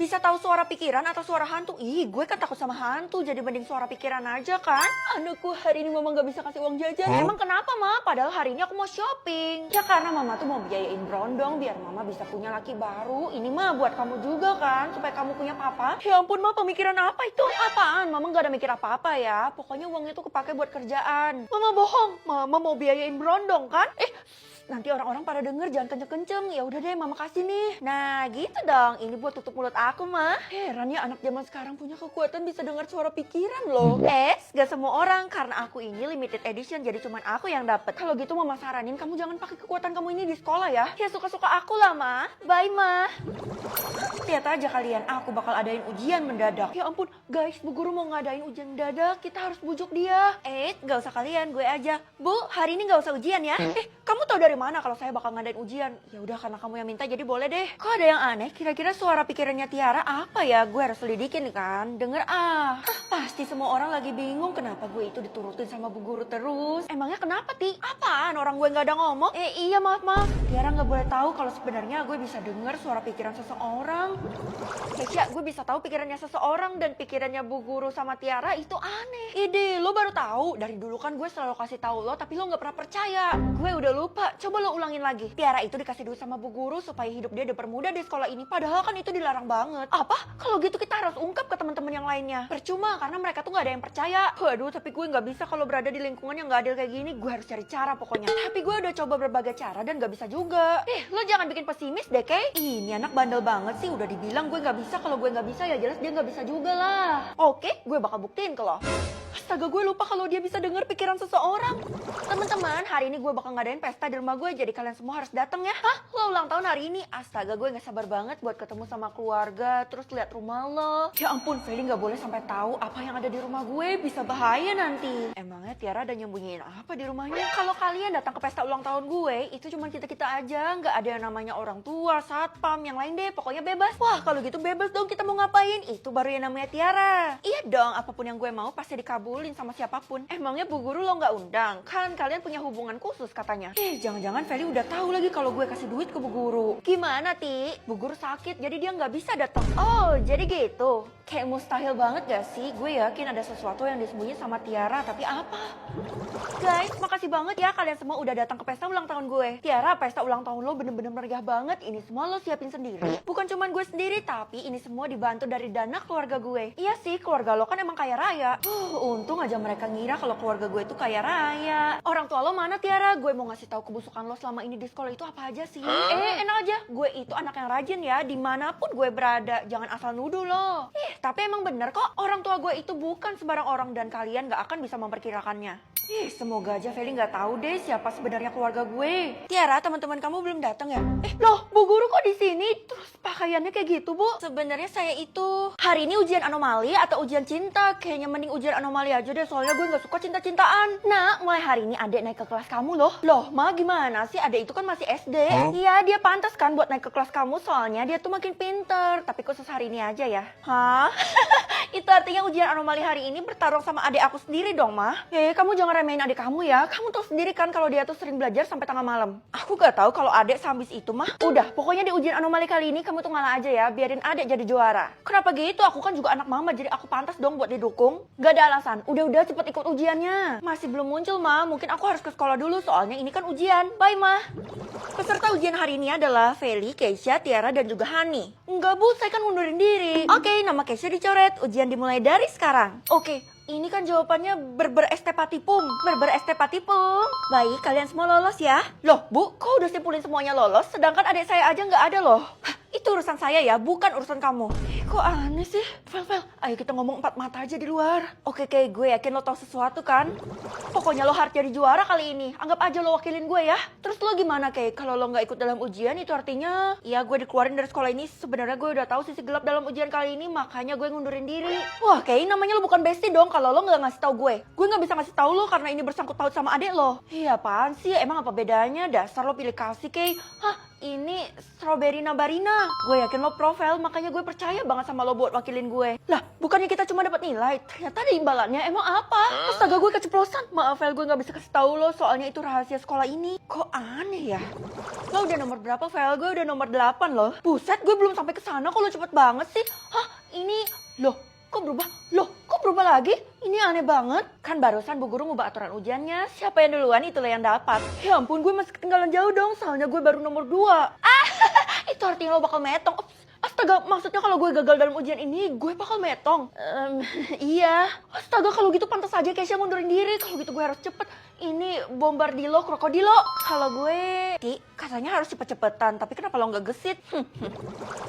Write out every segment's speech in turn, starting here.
Bisa tahu suara pikiran atau suara hantu? Ih, gue kan takut sama hantu, jadi mending suara pikiran aja kan. Anakku, hari ini mama gak bisa kasih uang jajan. Emang kenapa, Ma? Padahal hari ini aku mau shopping. Ya karena mama tuh mau biayain berondong biar mama bisa punya laki baru. Ini mah buat kamu juga kan, supaya kamu punya papa. Ya ampun, Ma, pemikiran apa itu? Apaan? Mama gak ada mikir apa-apa ya. Pokoknya uangnya tuh kepake buat kerjaan. Mama bohong, mama mau biayain berondong kan? Nanti orang-orang pada denger, jangan kenceng-kenceng. Ya udah deh, mama kasih nih. Nah, gitu dong. Ini buat tutup mulut aku, mah. Heran ya anak zaman sekarang punya kekuatan bisa dengar suara pikiran loh. Gak semua orang, karena aku ini limited edition, jadi cuman aku yang dapet. Kalau gitu mama saranin kamu jangan pakai kekuatan kamu ini di sekolah ya. Ya suka-suka aku lah, Ma. Bye, Ma. Lihat aja kalian, aku bakal adain ujian mendadak. Ya ampun, guys, Bu Guru mau ngadain ujian mendadak, kita harus bujuk dia. Gak usah kalian, gue aja. Bu, hari ini gak usah ujian ya. Kamu tahu dari mana kalau saya bakal ngadain ujian? Ya udah, karena kamu yang minta jadi boleh deh. Kok ada yang aneh? Kira-kira suara pikirannya Tiara apa ya? Gue harus lidikin kan. Denger pasti semua orang lagi bingung kenapa gue itu diturutin sama Bu Guru terus. Emangnya kenapa, Ti? Apaan? Orang gue nggak ada ngomong? Iya, maaf. Tiara nggak boleh tahu kalau sebenarnya gue bisa denger suara pikiran seseorang. Keisha, gue bisa tahu pikirannya seseorang dan pikirannya Bu Guru sama Tiara itu aneh. Ide, lo baru tahu? Dari dulu kan gue selalu kasih tahu lo, tapi lo nggak pernah percaya. Gue udah lupa. Coba lo ulangin lagi. Tiara itu dikasih duit sama Bu Guru supaya hidup dia dipermudah di sekolah ini. Padahal kan itu dilarang banget. Apa? Kalau gitu kita harus ungkap ke teman-teman yang lainnya. Percuma karena mereka tuh nggak ada yang percaya. Waduh, tapi gue nggak bisa kalau berada di lingkungan yang nggak adil kayak gini. Gue harus cari cara pokoknya. Tapi gue udah coba berbagai cara dan nggak bisa juga. Lo jangan bikin pesimis deh, Kay. Ini anak bandel banget sih. Udah dibilang gue nggak bisa. Kalau gue nggak bisa ya jelas dia nggak bisa juga lah. Oke, gue bakal buktiin ke lo. Astaga, gue lupa kalau dia bisa dengar pikiran seseorang. Teman-teman, hari ini gue bakal ngadain pesta di rumah gue, jadi kalian semua harus datang ya. Hah? Lo ulang tahun hari ini? Astaga, gue gak sabar banget buat ketemu sama keluarga, terus lihat rumah lo. Ya ampun, Feli gak boleh sampai tahu apa yang ada di rumah gue, bisa bahaya nanti. Emangnya Tiara ada nyembunyiin apa di rumahnya? Kalau kalian datang ke pesta ulang tahun gue, itu cuma kita-kita aja, gak ada yang namanya orang tua, satpam, yang lain deh, pokoknya bebas. Wah, kalau gitu bebas dong kita mau ngapain, itu baru yang namanya Tiara. Iya dong, apapun yang gue mau pasti dikabulin sama siapapun. Emangnya Bu Guru lo nggak undang? Kan kalian punya hubungan khusus katanya. Jangan-jangan Feli udah tahu lagi kalau gue kasih duit ke Bu Guru. Gimana, Ti? Bu Guru sakit jadi dia nggak bisa datang. Oh, jadi gitu. Kayak mustahil banget gak sih? Gue yakin ada sesuatu yang disembunyi sama Tiara, tapi apa? Guys, makasih banget ya kalian semua udah datang ke pesta ulang tahun gue. Tiara, pesta ulang tahun lo bener-bener meriah banget. Ini semua lo siapin sendiri. Bukan cuman gue sendiri, tapi ini semua dibantu dari dana keluarga gue. Iya sih, keluarga lo kan emang kaya raya. Untung aja mereka ngira kalau keluarga gue itu kaya raya. Orang tua lo mana, Tiara? Gue mau ngasih tahu kebusukan lo selama ini di sekolah itu apa aja sih? Enak aja. Gue itu anak yang rajin ya, dimanapun gue berada. Jangan asal nuduh lo. Tapi emang bener kok, orang tua gue itu bukan sembarang orang dan kalian gak akan bisa memperkirakannya. Semoga aja Feli nggak tahu deh siapa sebenarnya keluarga gue. Tiara, teman-teman kamu belum datang ya? Loh, Bu Guru kok di sini? Terus pakaiannya kayak gitu, Bu? Sebenarnya saya itu hari ini ujian anomali atau ujian cinta? Kayaknya mending ujian anomali aja deh, soalnya gue nggak suka cinta-cintaan. Nah, mulai hari ini adek naik ke kelas kamu loh. Loh, Ma, gimana sih? Adek itu kan masih SD. Iya, dia pantas kan buat naik ke kelas kamu, soalnya dia tuh makin pinter. Tapi khusus hari ini aja ya. Hah? Itu artinya ujian anomali hari ini bertarung sama adik aku sendiri dong, Ma. Kamu jangan remehin adik kamu ya. Kamu tahu sendiri kan kalau dia tuh sering belajar sampai tengah malam. Aku gak tahu kalau adik sambis itu, mah. Udah, pokoknya di ujian anomali kali ini kamu tuh ngalah aja ya. Biarin adik jadi juara. Kenapa gitu? Aku kan juga anak mama, jadi aku pantas dong buat didukung. Gak ada alasan. Udah cepet ikut ujiannya. Masih belum muncul, Ma. Mungkin aku harus ke sekolah dulu soalnya ini kan ujian. Bye, Ma. Peserta ujian hari ini adalah Feli, Keisha, Tiara, dan juga Hani. Enggak, Bu, saya kan ngundurin diri. Oke, nama Keisha dicoret. Ujian dimulai dari sekarang. Oke, ini kan jawabannya berberestepatipum. Berberestepatipum. Baik, kalian semua lolos ya. Loh, Bu, kok udah simpulin semuanya lolos? Sedangkan adik saya aja nggak ada loh. Itu urusan saya ya, bukan urusan kamu. Kok aneh sih? Fel, ayo kita ngomong empat mata aja di luar. Oke, gue yakin lo tahu sesuatu kan? Pokoknya lo harus jadi juara kali ini. Anggap aja lo wakilin gue ya. Terus lo gimana, Kay? Kalau lo nggak ikut dalam ujian, itu artinya ya gue dikeluarin dari sekolah ini. Sebenarnya gue udah tahu sisi gelap dalam ujian kali ini, makanya gue ngundurin diri. Wah, Kay, namanya lo bukan bestie dong kalau lo nggak ngasih tahu gue. Gue nggak bisa ngasih tahu lo karena ini bersangkut paut sama adik lo. Iya, apaan sih? Emang apa bedanya? Dasar lo pilih kasih, Kay. Hah? ini strawberry nabarina. Gue yakin lo profil, makanya gue percaya banget sama lo buat wakilin gue. Lah, bukannya kita cuma dapat nilai, ternyata ada imbalannya. Emang apa? Astaga, gue keceplosan. Maaf, Vel, gue gak bisa kasih tahu lo, soalnya itu rahasia sekolah ini. Kok aneh ya? Lo udah nomor berapa, Vel? Gue udah nomor 8 loh. Buset, gue belum sampai ke sana kok lo cepet banget sih. Hah, ini... Loh, kok berubah? Loh, kok berubah lagi? Ini aneh banget. Kan barusan Bu Guru ngubah aturan ujiannya. Siapa yang duluan, itulah yang dapat. Ya ampun, gue masih ketinggalan jauh dong. Soalnya gue baru nomor 2. Ah, itu artinya lo bakal metong. Ups. Astaga, maksudnya kalau gue gagal dalam ujian ini, gue bakal metong. Iya. Astaga, kalau gitu pantas aja Keisha mundurin diri. Kalau gitu gue harus cepet. Ini bombardilo, krokodilo. Kalau gue... Ki, katanya harus cepet-cepetan. Tapi kenapa lo nggak gesit?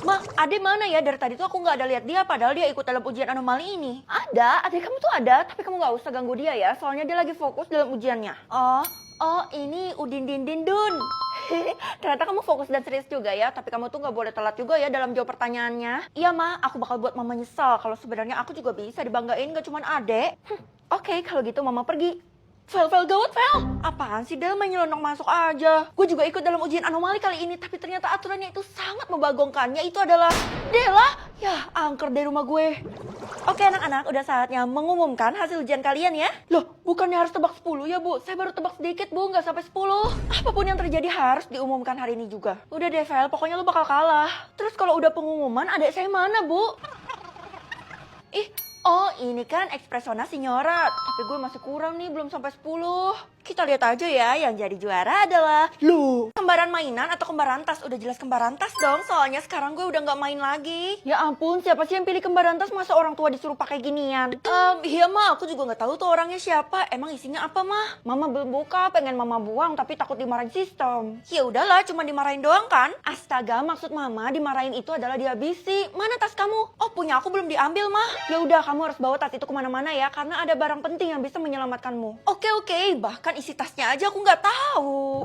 Ma, Ade mana ya? Dari tadi tuh aku nggak ada lihat dia. Padahal dia ikut dalam ujian anomali ini. Ada, adik kamu tuh ada. Tapi kamu nggak usah ganggu dia ya. Soalnya dia lagi fokus dalam ujiannya. Oh, ini Udin Din Din Dun. Ternyata kamu fokus dan serius juga ya. Tapi kamu tuh nggak boleh telat juga ya dalam jawab pertanyaannya. Iya, Ma. Aku bakal buat Mama nyesal. Kalau sebenarnya aku juga bisa dibanggain. Gak cuman adek. Oke, kalau gitu Mama pergi. Vel, gawat, Vel. Apaan sih, Del, main nyelonong masuk aja. Gue juga ikut dalam ujian anomali kali ini, tapi ternyata aturannya itu sangat membagongkannya. Itu adalah Dela. Ya, angker dari rumah gue. Oke, anak-anak, udah saatnya mengumumkan hasil ujian kalian ya. Loh, bukannya harus tebak 10 ya, Bu? Saya baru tebak sedikit, Bu, nggak sampai 10. Apapun yang terjadi harus diumumkan hari ini juga. Udah deh, Vel, pokoknya lu bakal kalah. Terus kalau udah pengumuman, adik saya mana, Bu? Oh, ini kan ekspresona Signora. Tapi gue masih kurang nih, belum sampai 10. Kita lihat aja ya, yang jadi juara adalah lu. Kembaran mainan atau kembaran tas? Udah jelas kembaran tas dong, soalnya sekarang gue udah nggak main lagi. Ya ampun, siapa sih yang pilih kembaran tas? Masa orang tua disuruh pakai ginian? Iya mah, aku juga nggak tahu tuh orangnya siapa. Emang isinya apa mah? Mama belum buka, pengen mama buang, tapi takut dimarahin sistem. Ya udahlah, cuma dimarahin doang kan? Astaga, maksud mama dimarahin itu adalah dihabisi. Mana tas kamu? Oh, punya aku belum diambil mah. Ya udah, kamu harus bawa tas itu kemana-mana ya, karena ada barang penting yang bisa menyelamatkanmu. Oke, bahkan isi tasnya aja aku nggak tahu.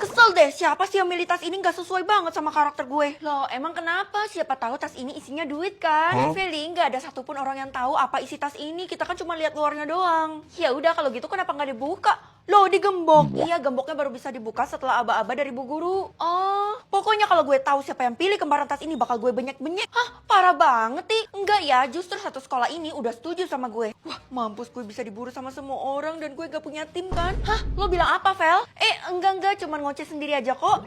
Kesel deh, siapa sih yang milih tas ini nggak sesuai banget sama karakter gue. Loh, emang kenapa? Siapa tahu tas ini isinya duit kan? Feli, nggak ada satupun orang yang tahu apa isi tas ini. Kita kan cuma lihat luarnya doang. Ya udah, kalau gitu kenapa nggak dibuka? Loh, digembok. Iya, gemboknya baru bisa dibuka setelah aba-aba dari Bu Guru. Oh, pokoknya kalau gue tahu siapa yang pilih kembaran tas ini bakal gue benyek-benyek. Hah, parah banget nih. Enggak ya, justru satu sekolah ini udah setuju sama gue. Wah, mampus, gue bisa diburu sama semua orang dan gue gak punya tim kan? Hah, lo bilang apa, Vel? Enggak, cuman ngoceh sendiri aja kok.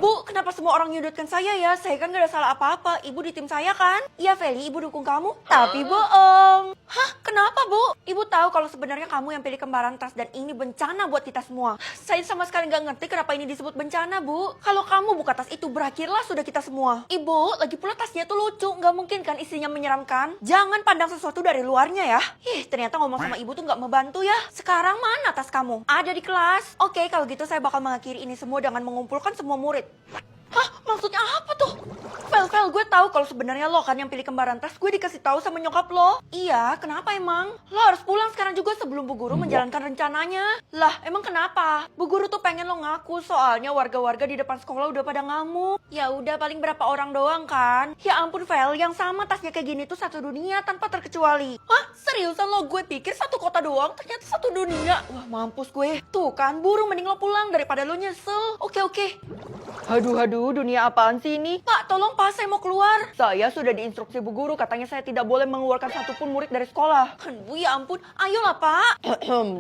Bu, kenapa semua orang nyudutkan saya ya? Saya kan gak ada salah apa-apa. Ibu di tim saya kan? Iya, Feli, ibu dukung kamu. Tapi bohong. Hah, kenapa, Bu? Ibu tahu kalau sebenarnya kamu yang pilih kembaran tas dan ini bencana buat kita semua. Saya sama sekali gak ngerti kenapa ini disebut bencana, Bu. Kalau kamu buka tas itu, berakhirlah sudah kita semua. Ibu, lagi pula tasnya tuh lucu. Gak mungkin kan isinya menyeramkan? Jangan pandang sesuatu dari luarnya ya. Ternyata ngomong sama ibu tuh gak membantu ya. Sekarang mana tas kamu? Ada di kelas. Oke, kalau gitu saya bakal mengakhiri ini semua dengan mengumpulkan semua murid. Hah? Maksudnya apa tuh? Vel, gue tahu kalau sebenarnya lo kan yang pilih kembaran tas. Gue dikasih tahu sama nyokap lo. Iya, kenapa emang? Lo harus pulang sekarang juga sebelum Bu Guru menjalankan rencananya. Lah, emang kenapa? Bu Guru tuh pengen lo ngaku, soalnya warga-warga di depan sekolah udah pada ngamuk. Ya udah, paling berapa orang doang kan? Ya ampun, Vel, yang sama tasnya kayak gini tuh satu dunia tanpa terkecuali. Hah? Seriusan lo? Gue pikir satu kota doang, ternyata satu dunia. Wah, mampus gue. Tuh kan, burung mending lo pulang daripada lo nyesel. Oke. Aduh, dunia apaan sih ini? Pak, tolong Pak, saya mau keluar. Saya sudah diinstruksi Bu Guru, katanya saya tidak boleh mengeluarkan satupun murid dari sekolah. Bu, ya ampun, ayolah Pak.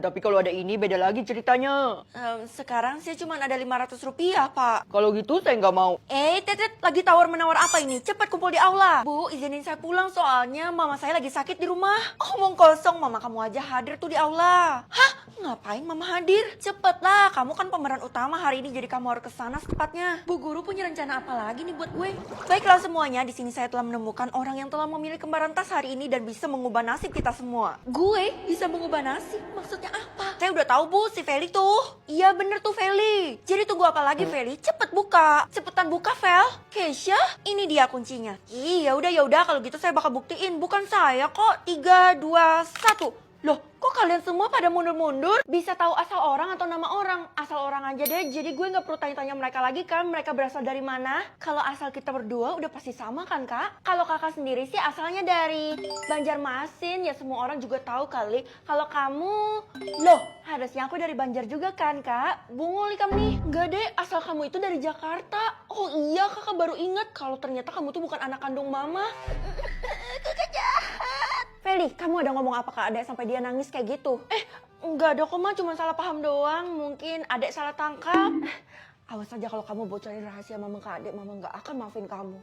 Tapi kalau ada ini beda lagi ceritanya. Sekarang saya cuma ada 500 rupiah, Pak. Kalau gitu saya nggak mau. Tetet, lagi tawar-menawar apa ini? Cepat kumpul di aula. Bu, izinin saya pulang soalnya mama saya lagi sakit di rumah. Omong kosong, mama kamu aja hadir tuh di aula. Hah? Ngapain mama hadir? Cepetlah, kamu kan pemeran utama hari ini, jadi kamu harus kesana secepatnya. Bu Guru punya rencana apa lagi nih buat gue? Baiklah semuanya, di sini saya telah menemukan orang yang telah memilih kembaran tas hari ini dan bisa mengubah nasib kita semua. Gue bisa mengubah nasib? Maksudnya apa? Saya udah tahu Bu, si Feli tuh. Iya bener tuh Feli. Jadi tunggu apa lagi Feli? Cepet buka. Cepetan buka Vel. Keisha, ini dia kuncinya. Ya udah kalau gitu saya bakal buktiin. Bukan saya kok. 3, 2, 1. Loh, kok kalian semua pada mundur-mundur? Bisa tahu asal orang atau nama orang? Asal orang aja deh, jadi gue nggak perlu tanya-tanya mereka lagi kan, mereka berasal dari mana? Kalau asal kita berdua udah pasti sama kan kak? Kalau kakak sendiri sih asalnya dari Banjarmasin, ya semua orang juga tahu kali. Kalau kamu, loh harusnya aku dari Banjar juga kan kak? Bungul kamu nih. Nggak deh, asal kamu itu dari Jakarta. Oh iya, kakak baru ingat kalau ternyata kamu tuh bukan anak kandung mama. Kakak jahat. Feli, kamu ada ngomong apa ke adek sampai dia nangis kayak gitu? Enggak ada kok Ma, cuma salah paham doang. Mungkin adek salah tangkap. Awas aja kalau kamu bocorin rahasia mama ke adek, mama nggak akan maafin kamu.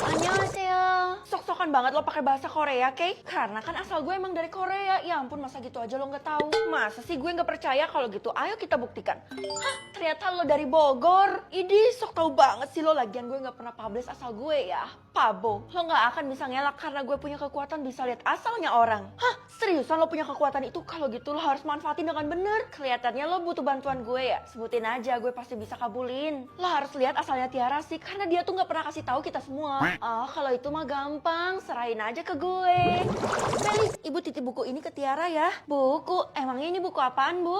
Annyeonghaseyo. Sok-sokan banget lo pakai bahasa Korea, Kay? Karena kan asal gue emang dari Korea. Ya ampun, masa gitu aja lo nggak tahu? Masa sih gue nggak percaya? Kalau gitu, ayo kita buktikan. Hah, ternyata lo dari Bogor. Idi, sok tahu banget sih lo. Lagian gue nggak pernah publish asal gue ya. Pabo, lo nggak akan bisa ngelak karena gue punya kekuatan bisa lihat asalnya orang. Hah, seriusan lo punya kekuatan itu? Kalau gitu lo harus manfaatin dengan bener. Kelihatannya lo butuh bantuan gue ya. Sebutin aja, gue pasti bisa kabulin. Lo harus lihat asalnya Tiara sih, karena dia tuh nggak pernah kasih tahu kita semua. Oh, kalau itu mah gampang, serahin aja ke gue. Felix, ibu titip buku ini ke Tiara ya. Buku? Emangnya ini buku apaan, Bu?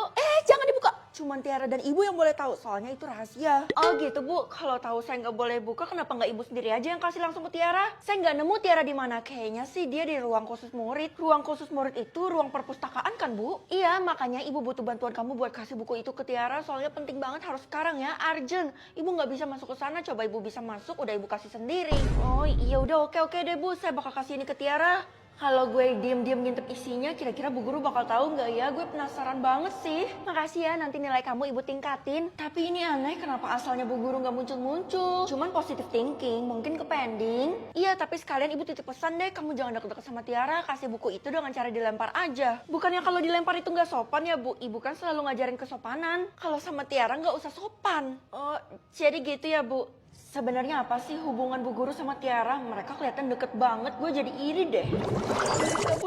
Jangan dibuka. Cuman Tiara dan ibu yang boleh tahu, soalnya itu rahasia. Oh gitu Bu, kalau tahu saya nggak boleh buka, kenapa nggak ibu sendiri aja yang kasih langsung ke Tiara? Saya nggak nemu Tiara di mana. Kayaknya sih dia di ruang khusus murid. Ruang khusus murid itu ruang perpustakaan kan Bu? Iya, makanya ibu butuh bantuan kamu buat kasih buku itu ke Tiara, soalnya penting banget harus sekarang ya, urgent. Ibu nggak bisa masuk ke sana, coba ibu bisa masuk, udah ibu kasih sendiri. Oh iya udah, oke deh Bu, saya bakal kasih ini ke Tiara. Kalau gue diem-diem ngintip isinya, kira-kira Bu Guru bakal tahu nggak ya? Gue penasaran banget sih. Makasih ya, nanti nilai kamu ibu tingkatin. Tapi ini aneh, kenapa asalnya Bu Guru nggak muncul-muncul? Cuman positive thinking, mungkin ke pending. Iya, tapi sekalian ibu titip pesan deh, kamu jangan deket-deket sama Tiara, kasih buku itu dengan cara dilempar aja. Bukannya kalau dilempar itu nggak sopan ya Bu? Ibu kan selalu ngajarin kesopanan. Kalau sama Tiara nggak usah sopan. Oh, jadi gitu ya Bu? Sebenarnya apa sih hubungan Bu Guru sama Tiara? Mereka kelihatan deket banget, gue jadi iri deh.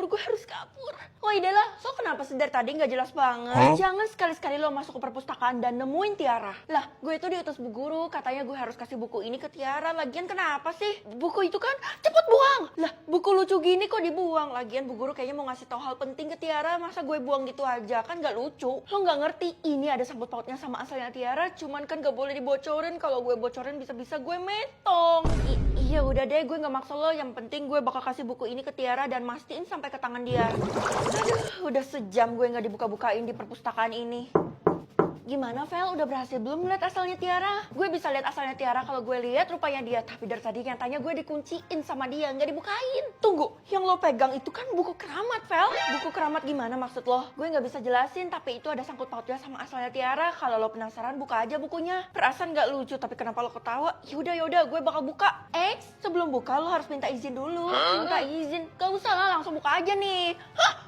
Gue harus kabur. Oh idahlah, so kenapa sih dari tadi nggak jelas banget? Jangan sekali-sekali lo masuk ke perpustakaan dan nemuin Tiara. Lah, gue itu diutus Bu Guru, katanya gue harus kasih buku ini ke Tiara. Lagian kenapa sih? Buku itu kan cepet buang. Lah, buku lucu gini kok dibuang? Lagian Bu Guru kayaknya mau ngasih tahu hal penting ke Tiara, masa gue buang gitu aja? Kan nggak lucu. Lo nggak ngerti ini ada sangkut pautnya sama asalnya Tiara, cuman kan nggak boleh dibocorin. Kalau gue bocorin bisa-bisa gue metong. Iya udah deh, gue nggak maksa lo. Yang penting gue bakal kasih buku ini ke Tiara dan mastiin sampai ke tangan dia. Aduh, udah sejam gue nggak dibuka-bukain di perpustakaan ini. Gimana Vel, udah berhasil belum lihat asalnya Tiara? Gue bisa lihat asalnya Tiara kalau gue lihat rupanya dia. Tapi dari tadi nyatanya gue dikunciin sama dia, nggak dibukain. Tunggu, yang lo pegang itu kan buku keramat Vel. Buku keramat gimana maksud lo? Gue nggak bisa jelasin, tapi itu ada sangkut pautnya sama asalnya Tiara. Kalau lo penasaran buka aja bukunya. Perasaan nggak lucu, tapi kenapa lo ketawa? Yaudah, gue bakal buka. Sebelum buka lo harus minta izin dulu. Minta izin? Gak usah lah, langsung buka aja nih. Hah?